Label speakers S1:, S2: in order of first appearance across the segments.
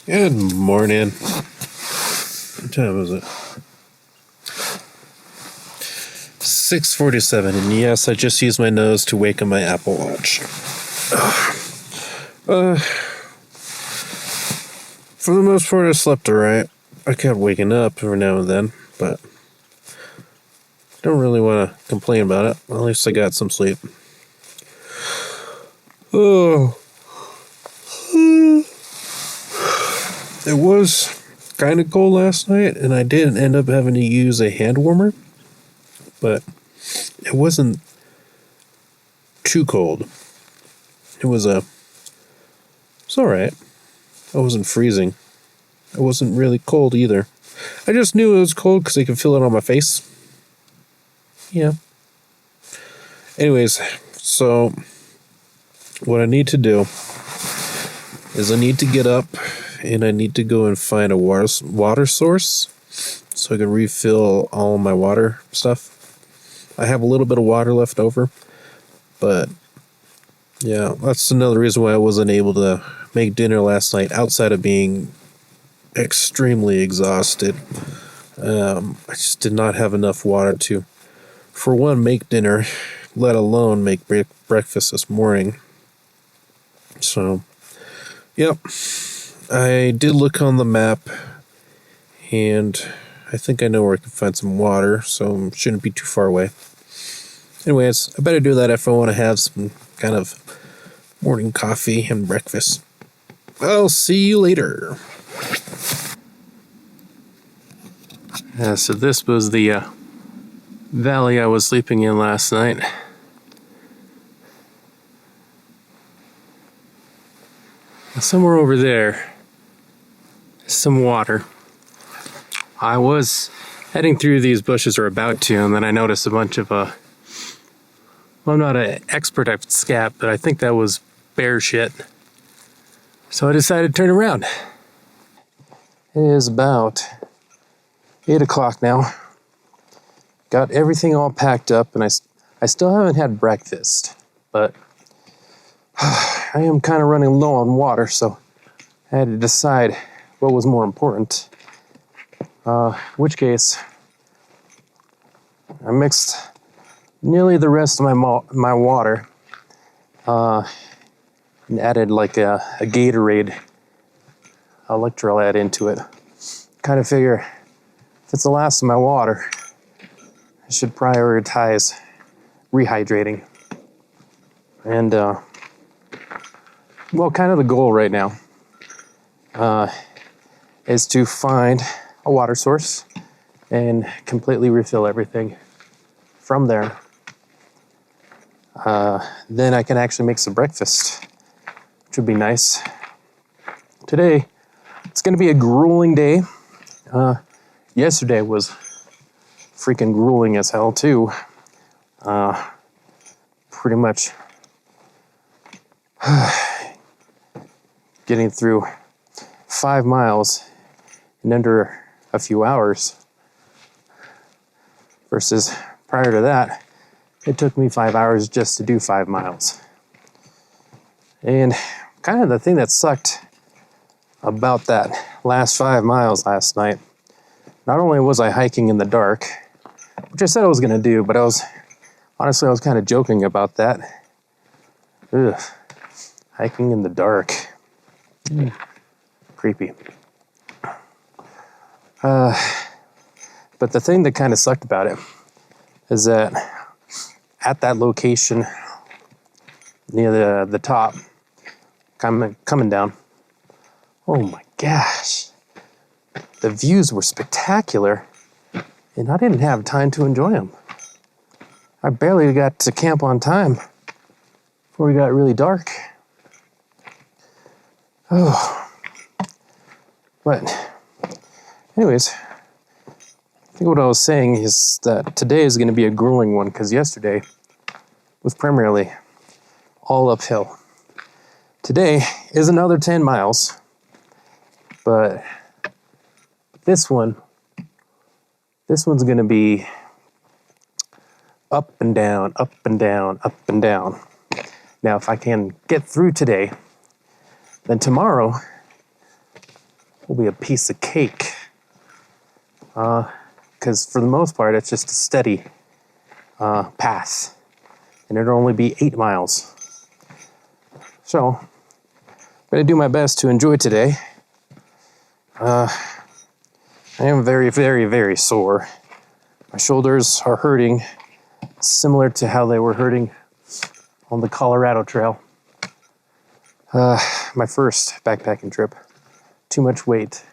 S1: Good morning. What time is it? 6:47, and yes, I just used my nose to wake up my Apple Watch. For the most part, I slept alright. I kept waking up every now and then, but I don't really want to complain about it. At least I got some sleep. Oh. It was kind of cold last night, and I did end up having to use a hand warmer, but it wasn't too cold. It's alright. I wasn't freezing. It wasn't really cold either. I just knew it was cold because I could feel it on my face. Yeah. Anyways, so what I need to do is I need to get up and I need to go and find a water source so I can refill all my water stuff. I have a little bit of water left over, but yeah, that's another reason why I wasn't able to make dinner last night outside of being extremely exhausted. I just did not have enough water to, for one, make dinner, let alone make breakfast this morning. So, yep. I did look on the map, and I think I know where I can find some water, so it shouldn't be too far away. Anyways, I better do that if I want to have some kind of morning coffee and breakfast. I'll see you later. So this was the valley I was sleeping in last night. Somewhere over there, some water. I was heading through these bushes, or about to, and then I noticed a bunch of well, I'm not an expert at scat, but I think that was bear shit. So I decided to turn around. It is about 8 o'clock now. Got everything all packed up, and I still haven't had breakfast, but I am kind of running low on water, so I had to decide what was more important. In which case, I mixed nearly the rest of my water and added like a Gatorade electrolyte into it. Kind of figure if it's the last of my water, I should prioritize rehydrating. And well, kind of the goal right now is to find a water source and completely refill everything from there. Then I can actually make some breakfast, which would be nice. Today, it's going to be a grueling day. Yesterday was freaking grueling as hell too. Pretty much getting through 5 miles in under a few hours, versus prior to that, it took me 5 hours just to do 5 miles. And kind of the thing that sucked about that last 5 miles last night, not only was I hiking in the dark, which I said I was going to do, but I was kind of joking about that. Ugh, hiking in the dark. Creepy. But the thing that kind of sucked about it is that at that location near the top, coming down, oh my gosh, the views were spectacular, and I didn't have time to enjoy them. I barely got to camp on time before it got really dark. Oh, but anyways, I think what I was saying is that today is going to be a grueling one, because yesterday was primarily all uphill. Today is another 10 miles, but this one's going to be up and down, up and down, up and down. Now, if I can get through today, then tomorrow will be a piece of cake. Because for the most part, it's just a steady path. And it'll only be 8 miles. So, I'm going to do my best to enjoy today. I am very, very, very sore. My shoulders are hurting, similar to how they were hurting on the Colorado Trail. My first backpacking trip. Too much weight.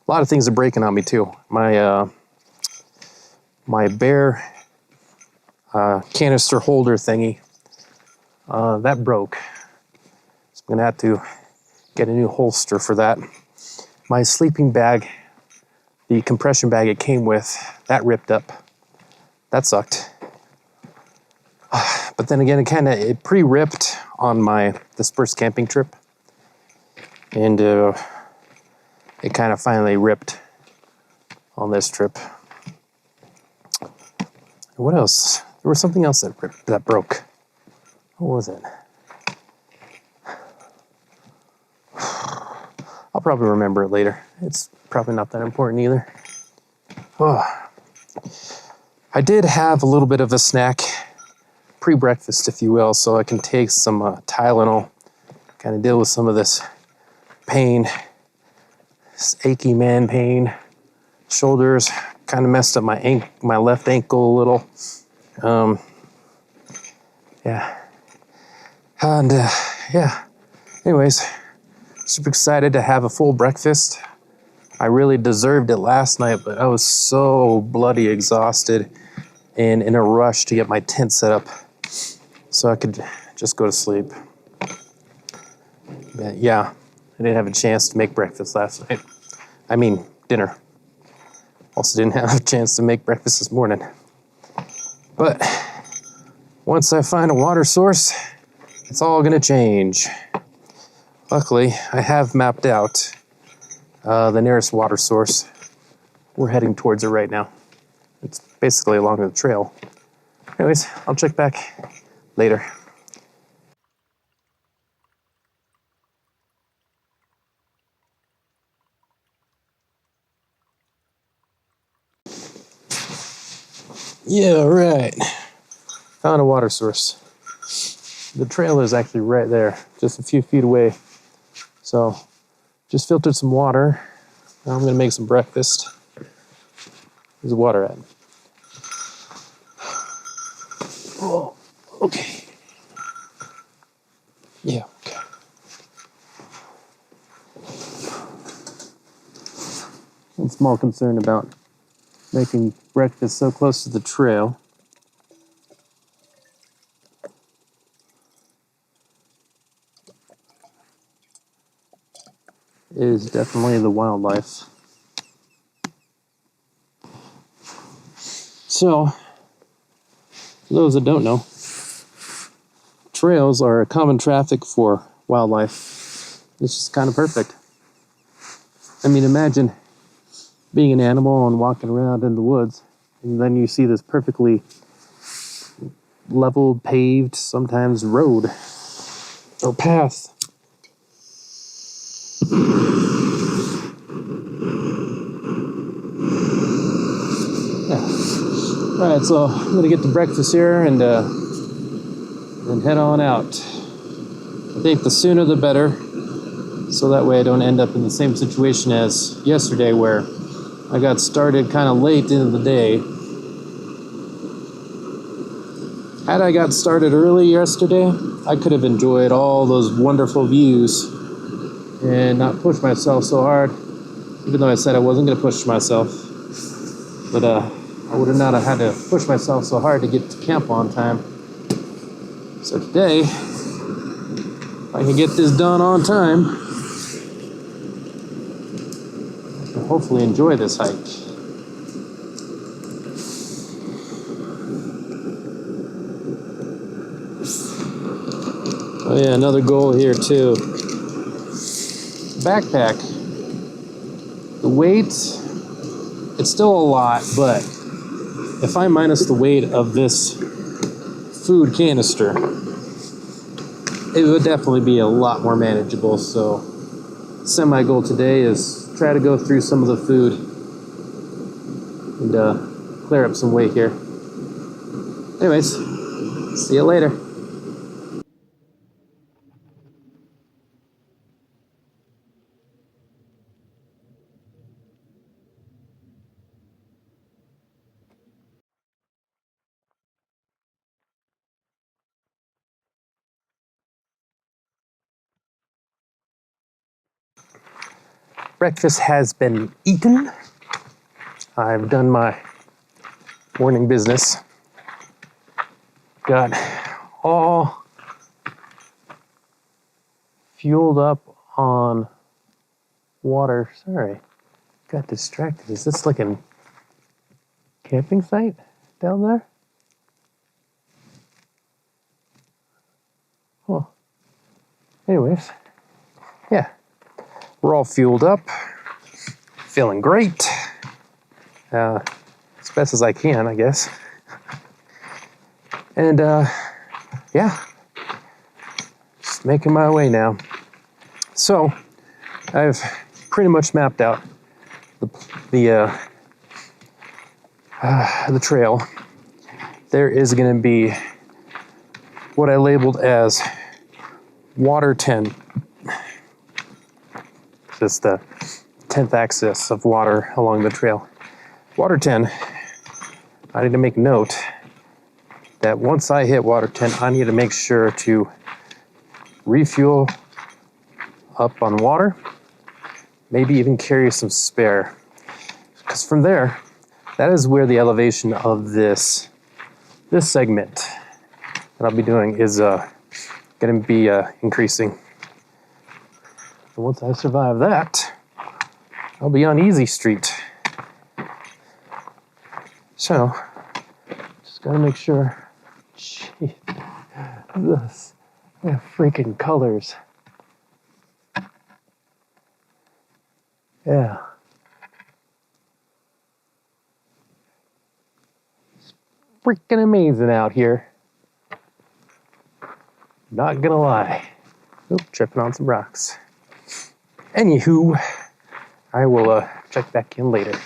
S1: A lot of things are breaking on me too. My bear canister holder thingy, that broke. So I'm gonna have to get a new holster for that. My sleeping bag, the compression bag it came with, that ripped up. That sucked. But then again, it pre-ripped on this first camping trip. And it kind of finally ripped on this trip. What else? There was something else that broke. What was it? I'll probably remember it later. It's probably not that important either. Oh. I did have a little bit of a snack, pre-breakfast if you will, so I can take some Tylenol, kind of deal with some of this pain, this achy man pain, shoulders, kind of messed up my left ankle a little. Yeah. And yeah, anyways, super excited to have a full breakfast. I really deserved it last night, but I was so bloody exhausted and in a rush to get my tent set up so I could just go to sleep. But yeah, I didn't have a chance to make breakfast last night. I mean, dinner. Also didn't have a chance to make breakfast this morning. But once I find a water source, it's all gonna change. Luckily, I have mapped out the nearest water source. We're heading towards it right now. It's basically along the trail. Anyways, I'll check back later. Yeah, right. Found a water source. The trail is actually right there, just a few feet away. So, just filtered some water. Now I'm gonna make some breakfast. Where's the water at? Oh, okay. Yeah, okay. I'm small concern about making breakfast so close to the trail. Is definitely the wildlife. So, for those that don't know, trails are a common traffic for wildlife. It's just kind of perfect. I mean, imagine being an animal and walking around in the woods, and then you see this perfectly leveled, paved, sometimes road or path. Yeah. All right, so I'm gonna get to breakfast here and head on out. I think the sooner the better, so that way I don't end up in the same situation as yesterday where I got started kind of late into the day. Had I got started early yesterday, I could have enjoyed all those wonderful views and not push myself so hard, even though I said I wasn't going to push myself. But I would have not had to push myself so hard to get to camp on time. So today, if I can get this done on time, I can hopefully enjoy this hike. Oh yeah, another goal here too. Backpack. The weight, it's still a lot, but if I minus the weight of this food canister, it would definitely be a lot more manageable. So semi-goal today is try to go through some of the food and clear up some weight here. Anyways, see you later. Breakfast has been eaten. I've done my morning business. Got all fueled up on water. Sorry, got distracted. Is this like a camping site down there? Oh. Anyways, yeah. We're all fueled up, feeling great, as best as I can, I guess. And yeah, just making my way now. So I've pretty much mapped out the trail. There is going to be what I labeled as Water 10. Just the 10th axis of water along the trail. Water 10, I need to make note that once I hit water 10, I need to make sure to refuel up on water, maybe even carry some spare. Because from there, that is where the elevation of this segment that I'll be doing is going to be increasing. And once I survive that, I'll be on Easy Street. So, just gotta make sure. Jeez, this freaking colors. Yeah. It's freaking amazing out here. Not gonna lie. Oop, tripping on some rocks. Anywho, I will check back in later.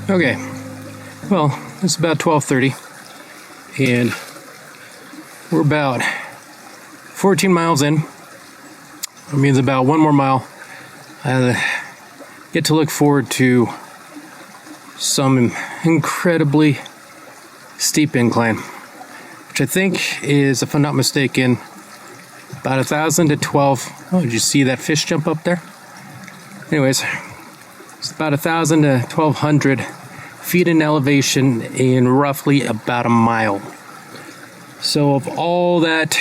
S1: Okay, well, it's about 12:30, and we're about 14 miles in. It means about one more mile. I get to look forward to some incredibly steep incline, which I think is, if I'm not mistaken, about 1,000 to 12. Oh, did you see that fish jump up there? Anyways, it's about 1,000 to 1,200 feet in elevation in roughly about a mile. So of all that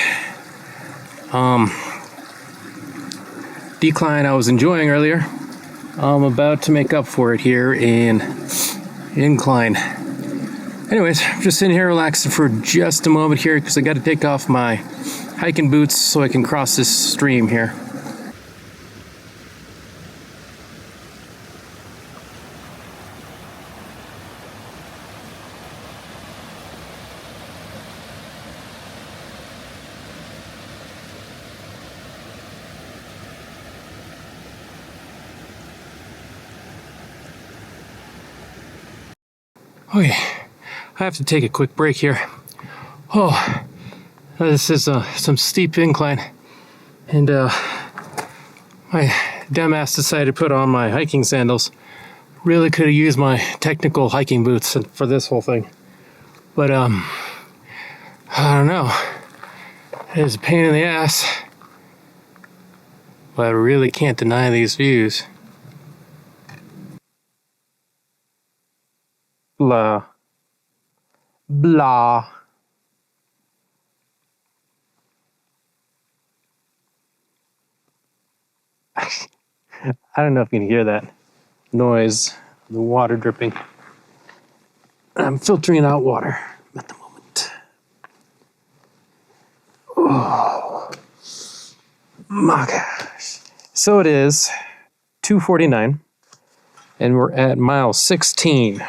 S1: decline I was enjoying earlier, I'm about to make up for it here in incline.
S2: Anyways, I'm just sitting here relaxing for just a moment here because I got to take off my hiking boots so I can cross this stream here. Okay, I have to take a quick break here. Oh, this is some steep incline, and my dumbass decided to put on my hiking sandals. Really could have used my technical hiking boots for this whole thing, but I don't know. It's a pain in the ass, but I really can't deny these views. Blah. Blah. I don't know if you can hear that noise, the water dripping. I'm filtering out water at the moment. Oh my gosh. So it is 2:49 and we're at mile 16.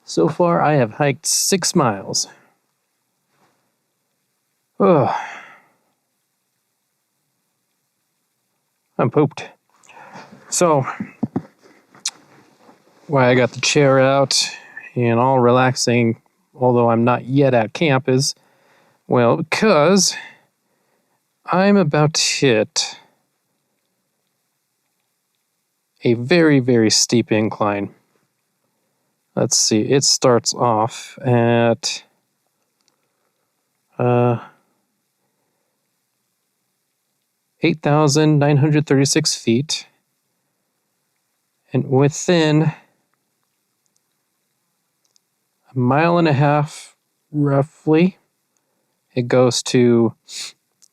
S2: So far I have hiked 6 miles. Oh, I'm pooped. So, why I got the chair out and all relaxing, although I'm not yet at camp, is, well, because I'm about to hit a very, very steep incline. Let's see, it starts off at 8,936 feet, and within a mile and a half, roughly, it goes to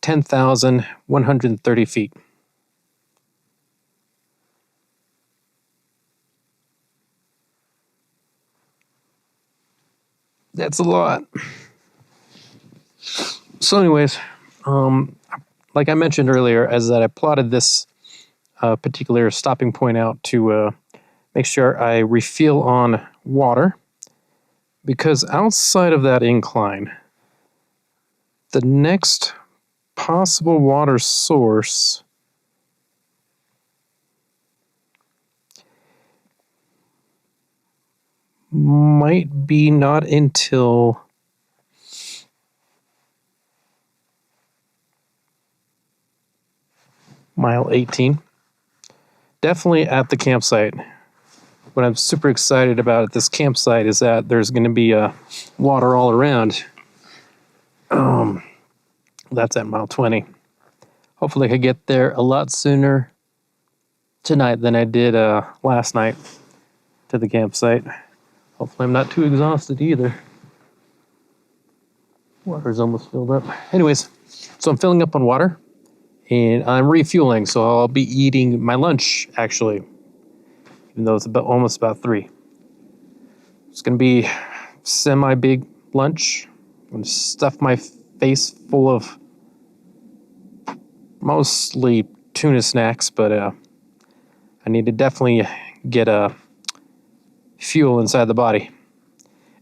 S2: 10,130 feet. That's a lot. So anyways, like I mentioned earlier, as that I plotted this particular stopping point out to make sure I refuel on water, because outside of that incline, the next possible water source might be not until mile 18. Definitely at the campsite. What I'm super excited about at this campsite is that there's going to be water all around. That's at mile 20. Hopefully I could get there a lot sooner tonight than I did last night to the campsite. Hopefully I'm not too exhausted either. Water's almost filled up. Anyways, so I'm filling up on water and I'm refueling, so I'll be eating my lunch actually, even though it's almost about 3. It's gonna be semi-big lunch. I'm gonna stuff my face full of mostly tuna snacks, but I need to definitely get fuel inside the body.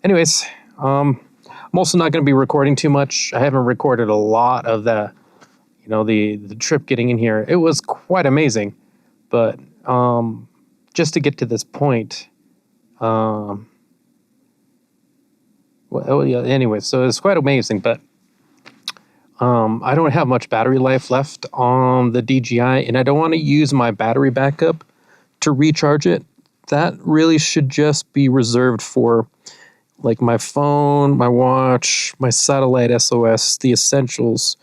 S2: Anyways, I'm also not going to be recording too much. I haven't recorded a lot of the trip getting in here. It was quite amazing, but just to get to this point, anyway, so it's quite amazing, but I don't have much battery life left on the DJI, and I don't want to use my battery backup to recharge it. That really should just be reserved for like my phone, my watch, my satellite SOS, the essentials.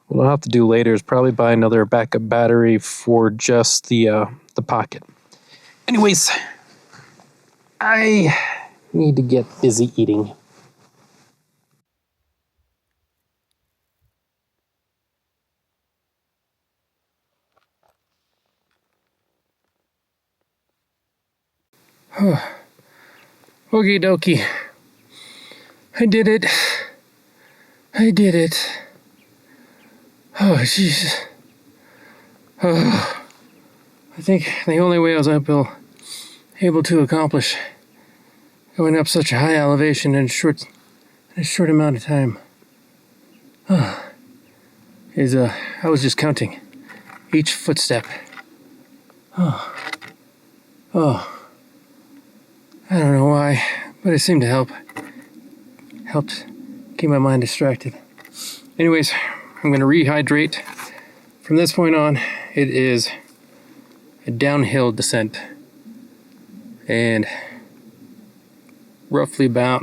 S2: What I'll have to do later is probably buy another backup battery for just the pocket. Anyways, I need to get busy eating. Okie dokie. I did it. I did it. Oh, Jesus. Oh, I think the only way I was able to accomplish going up such a high elevation in a short amount of time is I was just counting each footstep. Oh, I don't know why, but it seemed to helped keep my mind distracted. Anyways, I'm gonna rehydrate. From this point on, it is a downhill descent, and roughly about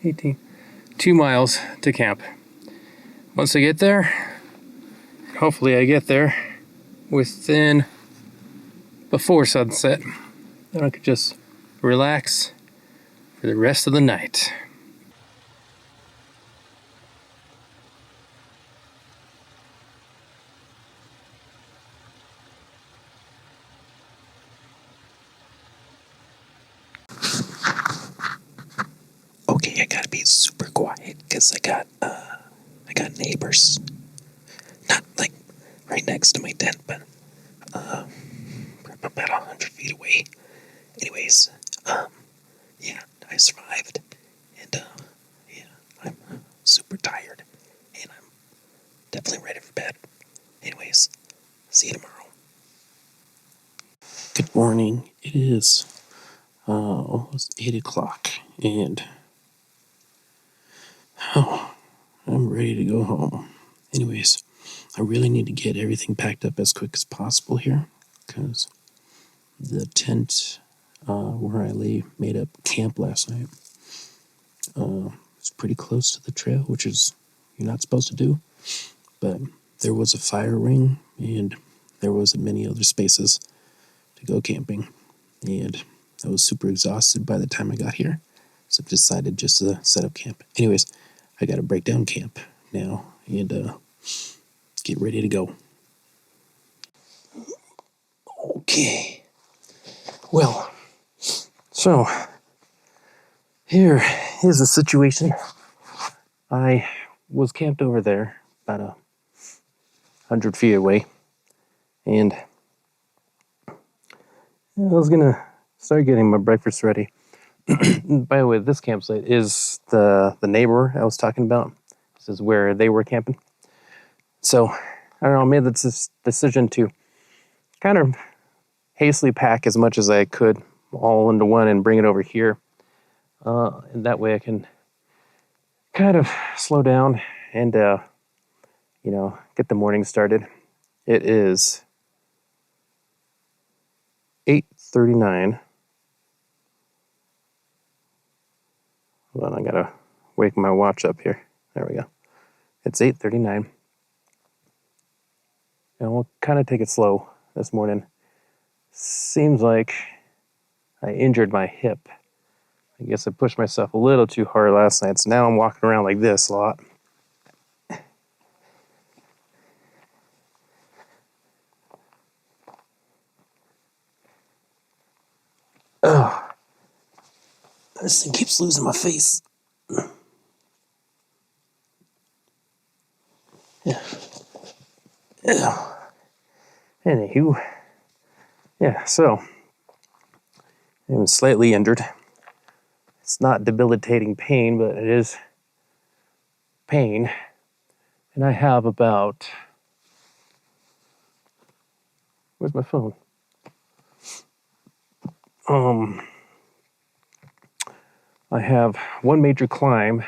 S2: 2 miles to camp. Once I get there, hopefully I get there before sunset, then I could just relax for the rest of the night.
S1: Okay, I gotta be super quiet because I got neighbors. Not like right next to my tent, but about 100 feet away. Anyways, yeah, I survived, and yeah, I'm super tired, and I'm definitely ready for bed. Anyways, see you tomorrow. Good morning. It is almost 8 o'clock, and I'm ready to go home. Anyways, I really need to get everything packed up as quick as possible here, because the tent where I made up camp last night was pretty close to the trail, which is you're not supposed to do. But there was a fire ring, and there wasn't many other spaces to go camping, and I was super exhausted by the time I got here, so I decided just to set up camp. Anyways, I got to break down camp now and get ready to go. Okay. Well, so here is the situation. I was camped over there about 100 feet away, and I was gonna start getting my breakfast ready. By the way, this campsite is the neighbor I was talking about. This is where they were camping. So I don't know, I made this decision to kind of hastily pack as much as I could all into one and bring it over here. And that way I can kind of slow down and get the morning started. It is 8:39. Hold on, I gotta wake my watch up here. There we go. It's 8:39. And we'll kind of take it slow this morning. Seems like I injured my hip. I guess I pushed myself a little too hard last night, so now I'm walking around like this a lot. Ugh. This thing keeps losing my face. Yeah. Anywho, yeah, so I was slightly injured. It's not debilitating pain, but it is pain. And I have about... Where's my phone? I have one major climb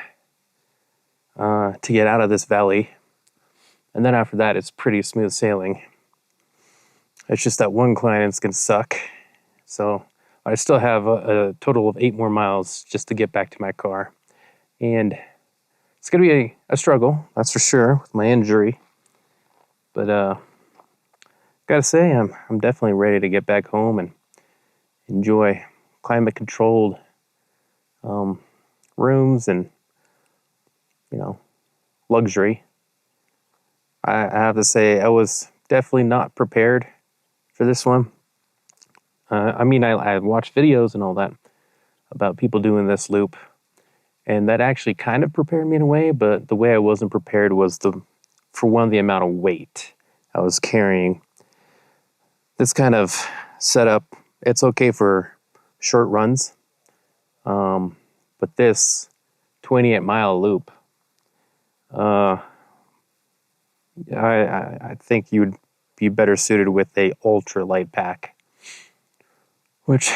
S1: to get out of this valley. And then after that, it's pretty smooth sailing. It's just that one climb it's going to suck. So I still have a total of 8 more miles just to get back to my car. And it's going to be a struggle, that's for sure, with my injury. But gotta say, I'm definitely ready to get back home and enjoy climate-controlled rooms and, luxury. I have to say, I was definitely not prepared for this one. I watched videos and all that about people doing this loop,
S2: And that actually kind of prepared me in a way, but the way I wasn't prepared was for one, the amount of weight I was carrying. This kind of setup, it's okay for short runs, but this 28-mile loop, I think you'd be better suited with a ultra light pack. Which,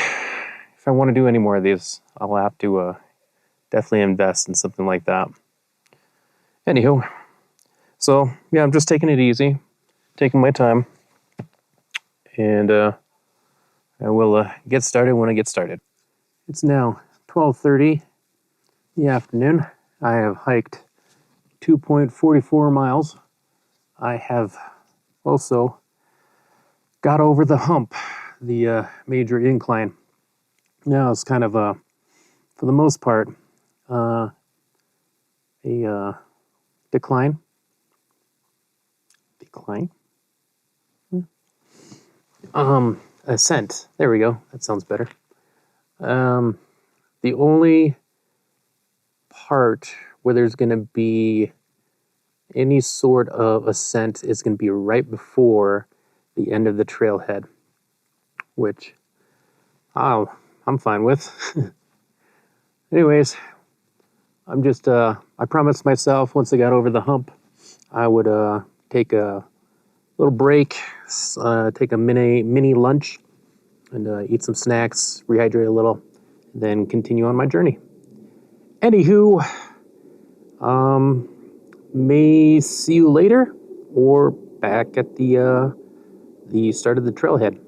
S2: if I want to do any more of these, I'll have to definitely invest in something like that. Anywho, so yeah, I'm just taking it easy, taking my time, and I will get started when I get started. It's now 12:30 in the afternoon. I have hiked 2.44 miles. I have also got over the hump, the major incline. Now it's kind of for the most part, a decline. Ascent. There we go. That sounds better. The only part where there's going to be any sort of ascent is going to be right before the end of the trailhead, which I'm fine with. Anyways, I promised myself once I got over the hump, I would take a little break, take a mini lunch, and eat some snacks, rehydrate a little, then continue on my journey. Anywho, may see you later or back at the start of the trailhead.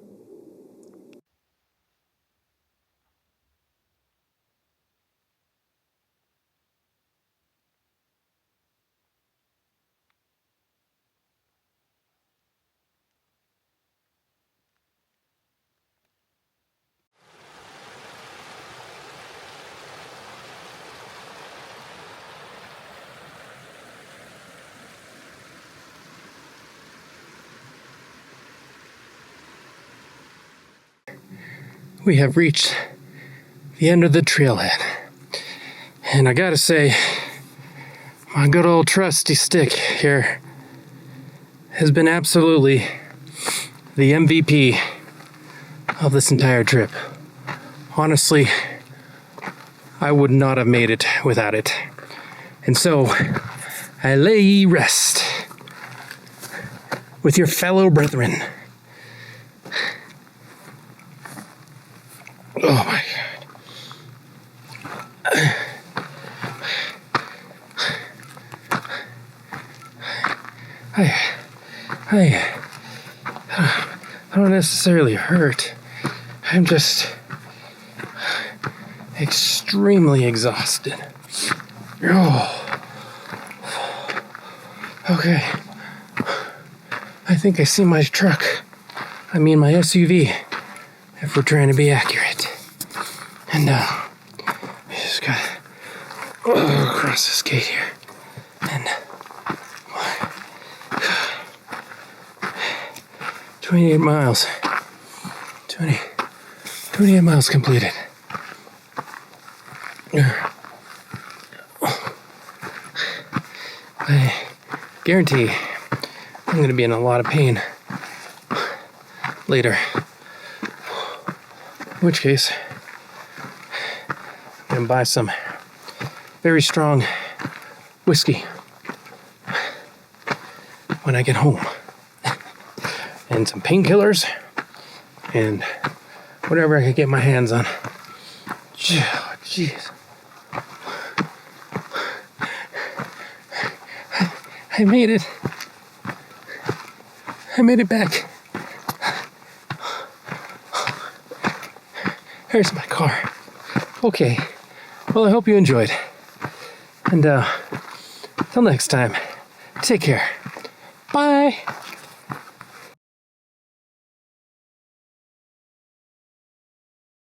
S2: We have reached the end of the trailhead. And I gotta say, my good old trusty stick here has been absolutely the MVP of this entire trip. Honestly, I would not have made it without it. And so, I lay ye rest with your fellow brethren. Oh my God. I don't necessarily hurt. I'm just extremely exhausted. Oh. Okay. I think I see my truck. I mean my SUV, if we're trying to be accurate. And I just gotta go across this gate here. And 28 miles. 28 miles completed. I guarantee I'm going to be in a lot of pain later. In which case, I'm going to buy some very strong whiskey when I get home. And some painkillers and whatever I can get my hands on. Jeez. I made it. I made it back. There's my car. Okay. Well, I hope you enjoyed. And till next time, take care. Bye.